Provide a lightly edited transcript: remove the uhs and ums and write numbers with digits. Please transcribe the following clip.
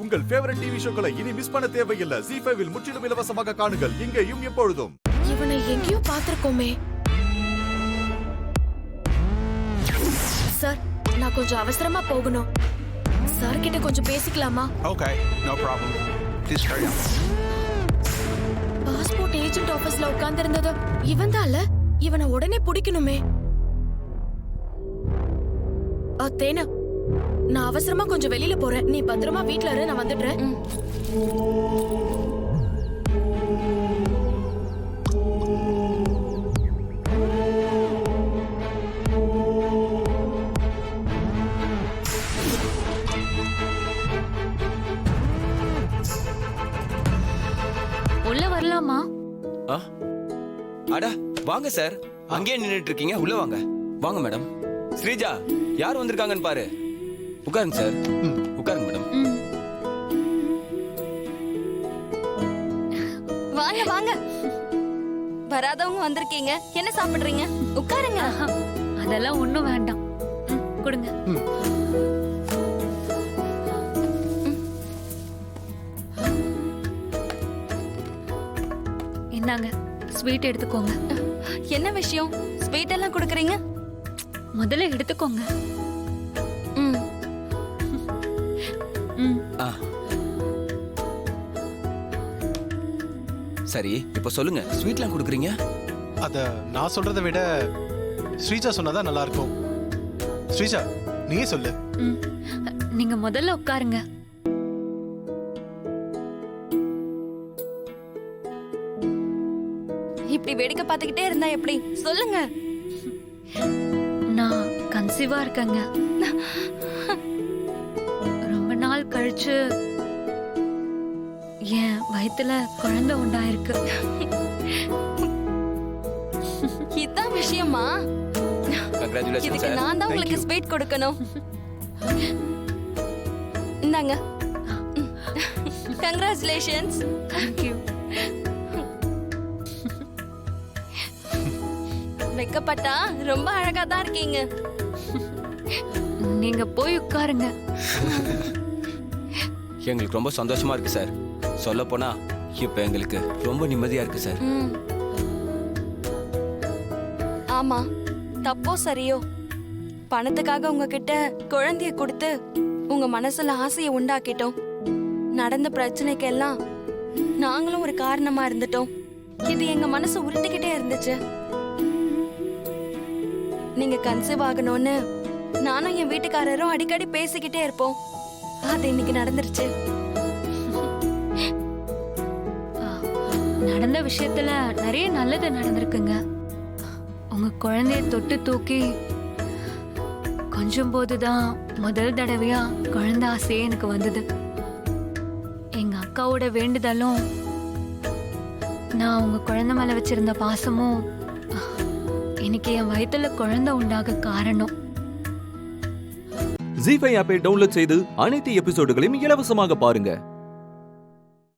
உங்கள் favourite TV ஷோக்களை இனி miss பண்ண தேவையில்லை. ZEE5 இல் முற்றிலும் இலவசமாக காணுங்கள். இங்கேயும் எப்பொழுதும். இவனை எங்கேயோ பார்த்திருக்கோமே. சார், நான் கொஞ்சம் அவசரமா போகணும். சார் கிட்ட கொஞ்சம் பேசிக்கலாமா? Okay, no problem. Please carry on. Passport agent ஆபீஸ்ல உட்கார்ந்திருந்தது இவன்தான்ல. இவனை உடனே பிடிக்கணுமே. தேனா, நான் அவசரமா கொஞ்சம் வெளியில போறேன். நீ பத்திரமா வீட்ல இரு, நான் வந்துடுறேன். உள்ள வரலாமா? அட வாங்க சார், அங்கேயே நின்னுட்டு இருக்கீங்க, உள்ள வாங்க. வாங்க மேடம். ஸ்ரீஜா, யார் வந்திருக்காங்கன்னு பாரு. உட்காருங்க சார். உட்காருங்க மேடம். வாங்க வாங்க. வராதவங்க வந்திருக்கீங்க, என்ன சாப்பிடுறீங்க? உட்காருங்க. அதெல்லாம் ஒண்ணும் வேண்டாம், கொடுங்க. இந்தாங்க, ஸ்வீட் எடுத்துக்கோங்க. என்ன விஷயம்? ஸ்வீட் எல்லாம் கொடுக்கறீங்க? முதல்ல எடுத்துக்கோங்க. சரி, இப்ப சொல்லுங்க, ஸ்வீட்லாம் கொடுக்குறீங்க? அத நான் சொல்றதை விட ஸ்ரீஜா சொன்னதா நல்லா இருக்கும். ஸ்ரீஜா, நீயே சொல்லு. நீங்க முதல்ல உட்காருங்க. இப்படி வேடிக்கை பார்த்துக்கிட்டே இருந்தா எப்படி? சொல்லுங்க. நான் கன்சீவா இருக்கேங்க. ரொம்ப நாள் கழிச்சு என் வயித்துல குழந்தை உண்டாயிருக்கு. இதான் விஷயமா? இதுக்கு நான் தான் உங்களுக்கு ஸ்வீட் கொடுக்கணும். இந்தாங்க. கங்க்ராச்சுலேஷன்ஸ். தேங்க்யூ. வெக்கப்பட்டா ரொம்ப அழகா தான் இருக்கீங்க. நீங்க போய் உட்காருங்க. எங்களுக்கு ரொம்ப சந்தோஷமா இருக்கு சார். சொல்ல போனா இப்ப எங்களுக்கு ரொம்ப நிம்மதியா இருக்கு சார். ஆமா, தப்போ சரியோ, பணத்துக்காக உங்ககிட்ட குழந்தைய கொடுத்து உங்க மனசுல ஆசையை உண்டாக்கிட்டோம். நடந்த பிரச்சனைக்கெல்லாம் நாங்களும் ஒரு காரணமா இருந்துட்டோம். இது எங்க மனசு உருட்டிக்கிட்டே இருந்துச்சு. நீங்க கன்சீவ் ஆகணும்னு நானும் என் வீட்டுக்காரரும் அடிக்கடி பேசிக்கிட்டே இருப்போம். அது இன்னைக்கு நடந்துருச்சு. நடந்த விஷயத்துல நிறைய நல்லது நடந்திருக்குங்க. உங்க குழந்தைய தொட்டு தூக்கி கொஞ்சம் போதுதான் முதல் தடவையா குழந்தை ஆசையே எனக்கு வந்தது. எங்க அக்காவோட வேண்டுதலும் நான் உங்க குழந்தை மேல வச்சிருந்த பாசமும் இன்னைக்கு என் வயித்துல குழந்தை உண்டாக காரணம். ZEE5 ஆப்பை டவுன்லோட் செய்து அனைத்து எபிசோடுகளையும் இலவசமாக பாருங்க.